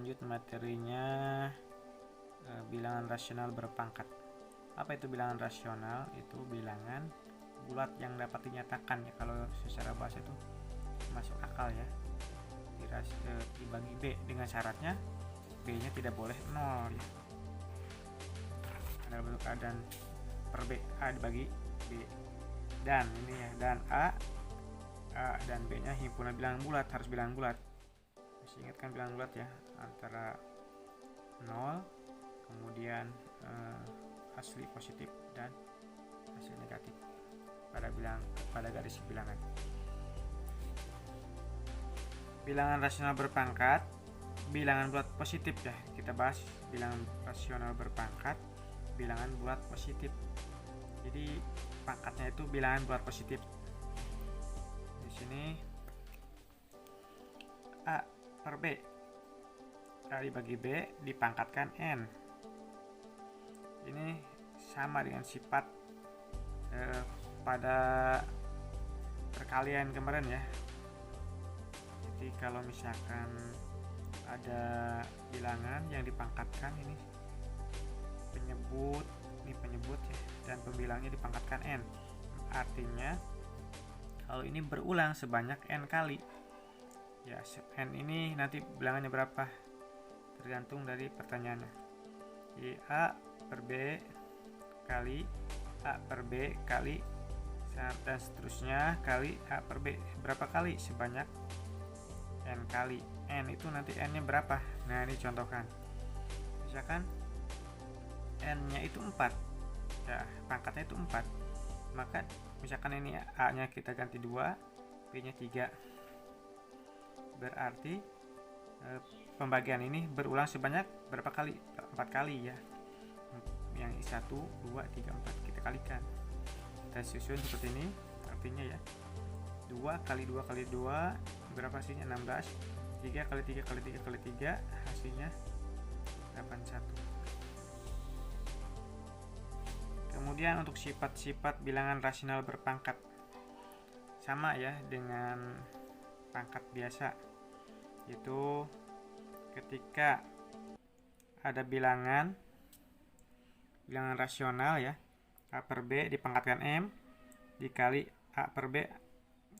lanjut materinya bilangan rasional berpangkat. Apa itu bilangan rasional? Itu bilangan bulat yang dapat dinyatakan ya, kalau secara bahasa itu masuk akal ya. Dibagi B dengan syaratnya B nya tidak boleh 0 ya. Ada bentuk A dan per B, A dibagi B, dan ini ya, dan A dan B nya himpunan bilangan bulat, harus bilangan bulat. Masih ingatkan bilangan bulat ya, antara 0 kemudian asli positif dan hasil negatif pada garis bilangan. Bilangan rasional berpangkat, bilangan bulat positif ya. Kita bahas bilangan rasional berpangkat, bilangan bulat positif. Jadi pangkatnya itu bilangan bulat positif. Di sini A per B, A dibagi B dipangkatkan N. Ini sama dengan sifat pada perkalian kemarin ya. Jadi kalau misalkan ada bilangan yang dipangkatkan, ini penyebut ya, dan pembilangnya dipangkatkan N. Artinya kalau ini berulang sebanyak N kali ya, N ini nanti bilangannya berapa tergantung dari pertanyaannya. Jadi A per B kali A per B kali dan seterusnya kali A per B. Berapa kali? Sebanyak N kali. N itu nanti N nya berapa? Nah ini contohkan, misalkan N nya itu 4 ya, pangkatnya itu 4, maka misalkan ini A nya kita ganti 2, B nya 3, berarti pembagian ini berulang sebanyak berapa kali? 4 kali ya. Yang 1, 2, 3, 4 kita kalikan, kita susun seperti ini. Artinya ya 2 kali 2 kali 2 berapa hasilnya? 16. 3 kali 3 kali 3 kali 3 hasilnya 81. Kemudian untuk sifat-sifat bilangan rasional berpangkat sama ya dengan pangkat biasa, itu ketika ada bilangan rasional ya, A per B dipangkatkan M dikali A per B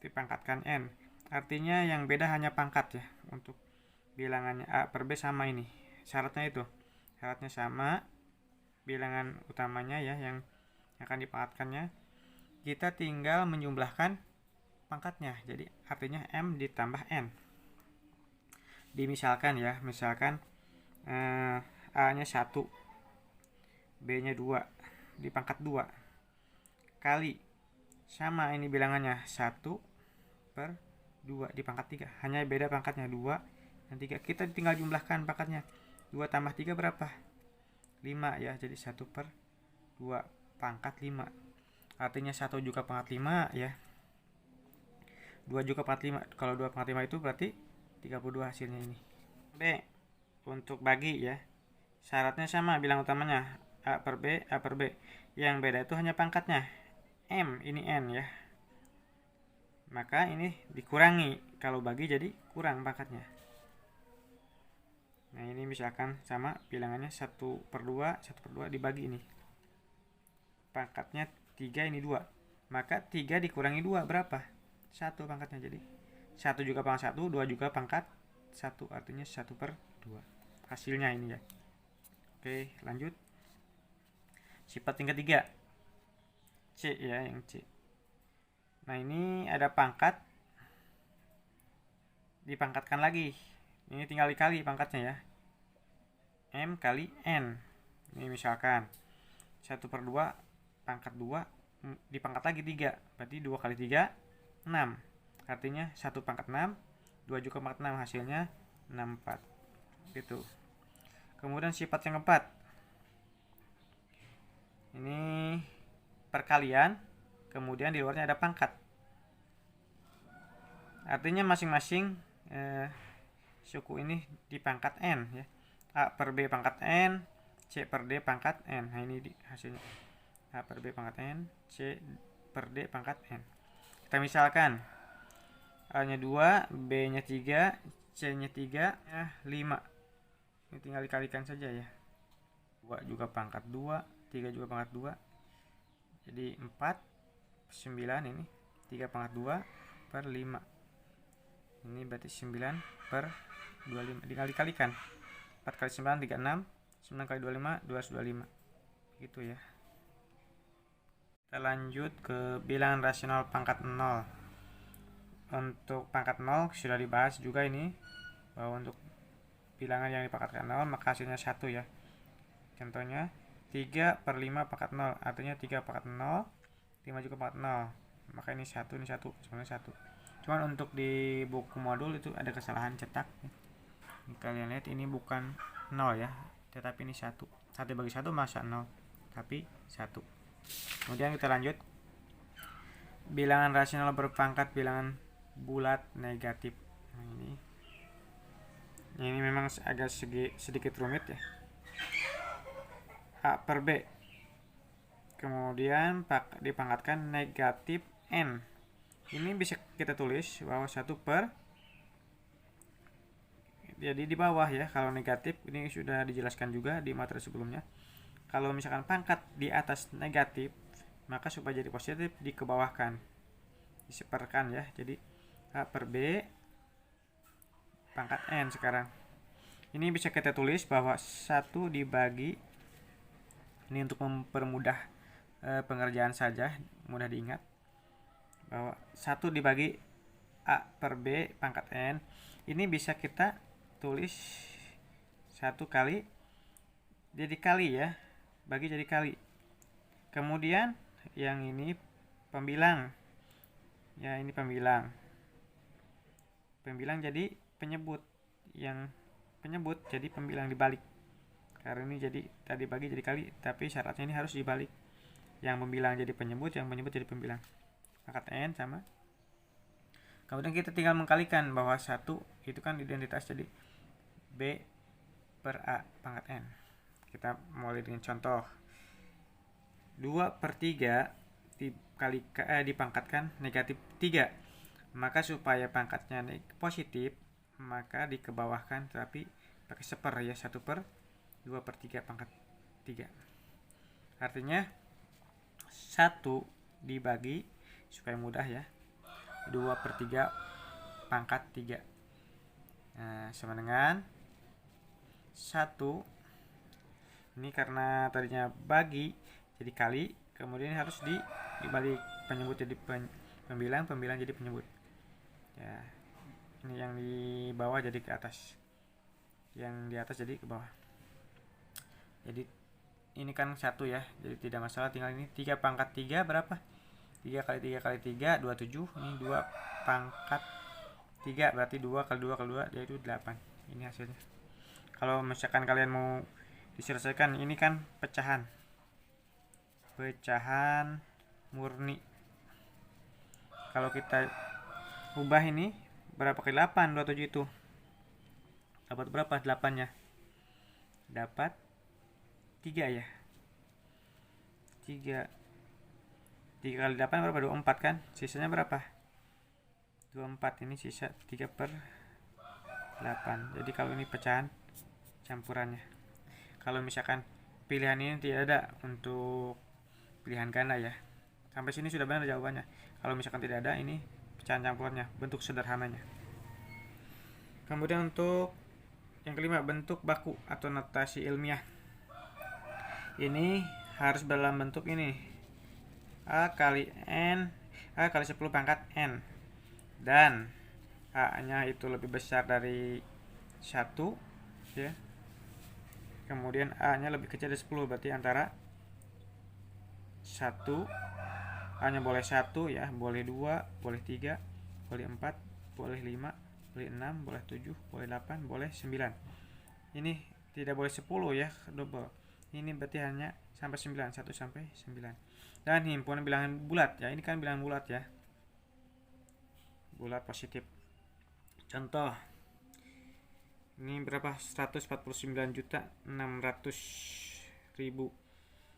dipangkatkan N. Artinya yang beda hanya pangkat ya. Untuk bilangannya A per B sama, ini syaratnya sama, bilangan utamanya ya yang akan dipangkatkannya, kita tinggal menjumlahkan pangkatnya. Jadi artinya M ditambah N. Misalkan A nya 1, B nya 2 dipangkat 2 kali, sama ini bilangannya 1 per 2 dipangkat 3, hanya beda pangkatnya 2 dan 3. Kita tinggal jumlahkan pangkatnya. 2 tambah 3 berapa? 5 ya. Jadi 1 per 2 pangkat 5. Artinya 1 juga pangkat 5 ya. 2 juga pangkat 5. Kalau 2 pangkat 5 itu berarti 32 hasilnya ini. B untuk bagi ya, syaratnya sama, bilang utamanya A per B. Yang beda itu hanya pangkatnya. M ini N ya. Maka ini dikurangi, kalau bagi jadi kurang pangkatnya. Nah ini misalkan sama bilangannya 1 per 2 dibagi ini. Pangkatnya 3, ini 2. Maka 3 dikurangi 2 berapa? 1 pangkatnya. Jadi 1 juga pangkat 1, 2 juga pangkat 1. Artinya 1 per 2 hasilnya ini ya. Oke lanjut. Sifat yang ketiga, C ya, yang C. Nah ini ada pangkat, dipangkatkan lagi. Ini tinggal dikali pangkatnya ya. M kali N. Ini misalkan 1 per 2 pangkat 2 dipangkat lagi 3. Berarti 2 kali 3 6. Artinya 1 pangkat 6, 2 juga pangkat 6, hasilnya 64. Gitu. Kemudian sifat yang keempat, ini perkalian, kemudian di luarnya ada pangkat. Artinya masing-masing suku ini dipangkat N ya. A per B pangkat N, C per D pangkat N. Nah ini hasilnya A per B pangkat N, C per D pangkat N. Kita misalkan A nya 2, B nya 3, C nya 3, 5. Ini tinggal dikalikan saja ya. 2 juga pangkat 2, 3 juga pangkat 2. Jadi 4, 9 ini 3 pangkat 2 per 5. Ini berarti 9 per 25. Tinggal dikalikan. 4 kali 9 36, 9 kali 25 225. Gitu ya. Kita lanjut ke bilangan rasional pangkat 0. Untuk pangkat 0 sudah dibahas juga ini, bahwa untuk bilangan yang dipangkatkan 0 maka hasilnya 1 ya. Contohnya 3 per 5 pangkat 0, artinya 3 pangkat 0, 5 juga pangkat 0. Maka ini 1, sebenarnya 1. Cuman untuk di buku modul itu ada kesalahan cetak. Kalian lihat ini bukan 0 ya, tetapi ini 1. 1 bagi 1 masa 0, tapi 1. Kemudian kita lanjut. Bilangan rasional berpangkat bilangan bulat negatif. Nah, ini memang agak sedikit rumit ya. A per B. Kemudian dipangkatkan negatif N. Ini bisa kita tulis bahwa 1 per, jadi di bawah ya. Kalau negatif ini sudah dijelaskan juga di materi sebelumnya. Kalau misalkan pangkat di atas negatif, maka supaya jadi positif dikebawahkan, diseperkan ya. Jadi A per B pangkat N sekarang. Ini bisa kita tulis bahwa 1 dibagi, ini untuk mempermudah pengerjaan saja, mudah diingat, bahwa 1 dibagi A per B pangkat N. Ini bisa kita tulis 1 kali, jadi kali ya, bagi jadi kali. Kemudian yang ini pembilang ya, ini pembilang jadi penyebut, yang penyebut jadi pembilang dibalik. Karena ini jadi tadi bagi jadi kali, tapi syaratnya ini harus dibalik. Yang pembilang jadi penyebut, yang penyebut jadi pembilang. Pangkat N sama. Kemudian kita tinggal mengkalikan bahwa 1 itu kan identitas, jadi B per A pangkat N. Kita mulai dengan contoh. 2 per 3 dipangkatkan negatif 3. Maka supaya pangkatnya positif, maka dikebawahkan, tapi pakai seper ya, 1 per 2 per 3 pangkat 3. Artinya 1 dibagi, supaya mudah ya, 2 per 3 pangkat 3. Nah, sama dengan 1. Ini karena tadinya bagi jadi kali, kemudian harus dibalik, penyebut jadi pembilang jadi penyebut ya. Ini yang di bawah jadi ke atas, yang di atas jadi ke bawah. Jadi ini kan 1 ya, jadi tidak masalah. Tinggal ini 3 pangkat 3 berapa, 3 kali 3 kali 3 27. Ini 2 pangkat 3 berarti 2 kali 2 kali 2 yaitu 8. Ini hasilnya. Kalau misalkan kalian mau diselesaikan, ini kan pecahan murni. Kalau kita ubah ini berapa kali 8, 27 itu dapat berapa 8-nya? Dapat 3 ya. 3 kali 8 berapa? 24 kan? Sisanya berapa? 24. Ini sisa 3 per 8. Jadi kalau ini pecahan campurannya. Kalau misalkan pilihan ini tidak ada untuk pilihan ganda ya. Sampai sini sudah benar jawabannya. Kalau misalkan tidak ada, ini pecahan campurannya, bentuk sederhananya. Kemudian untuk yang kelima, bentuk baku atau notasi ilmiah. Ini harus dalam bentuk ini, A kali 10 pangkat N, dan A nya itu lebih besar dari 1 ya. Kemudian A nya lebih kecil dari 10, berarti antara 1, A nya boleh 1 ya, boleh 2, boleh 3, boleh 4, boleh 5, boleh 6, boleh 7, boleh 8, boleh 9. Ini tidak boleh 10 ya, double. Ini berarti hanya sampai 9, 1 sampai 9. Dan himpunan bilangan bulat ya, ini kan bilangan bulat ya, bulat positif. Contoh, ini berapa? 149.600.000.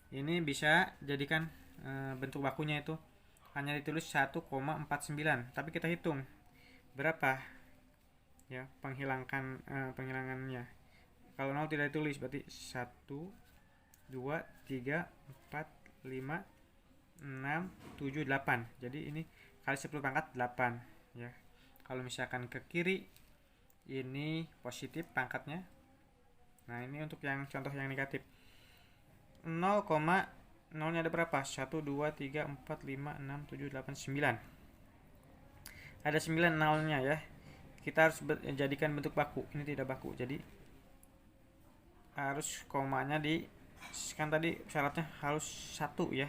Ini bisa jadikan bentuk bakunya itu hanya ditulis 1,49, tapi kita hitung berapa ya penghilangannya. Kalau 0 tidak ditulis, berarti 1 2 3 4 5 6 7 8. Jadi ini kali 10 pangkat 8 ya. Kalau misalkan ke kiri ini positif pangkatnya. Nah, ini untuk yang contoh yang negatif. 0, 0-nya ada berapa? 1 2 3 4 5 6 7 8 9. Ada 9 nolnya ya. Kita harus jadikan bentuk baku. Ini tidak baku. Jadi harus komanya di, kan tadi syaratnya harus 1 ya.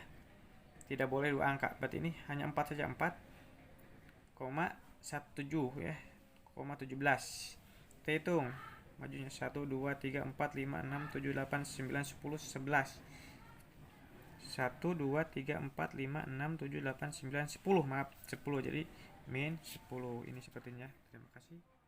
Tidak boleh 2 angka. Berarti ini hanya 4 saja. 4, 17 ya. 17. Kita hitung majunya 1 2 3 4 5 6 7 8 9 10 11. 1 2 3 4 5 6 7 8 9 10. Maaf, 10. Jadi min 10. Ini sepertinya. Terima kasih.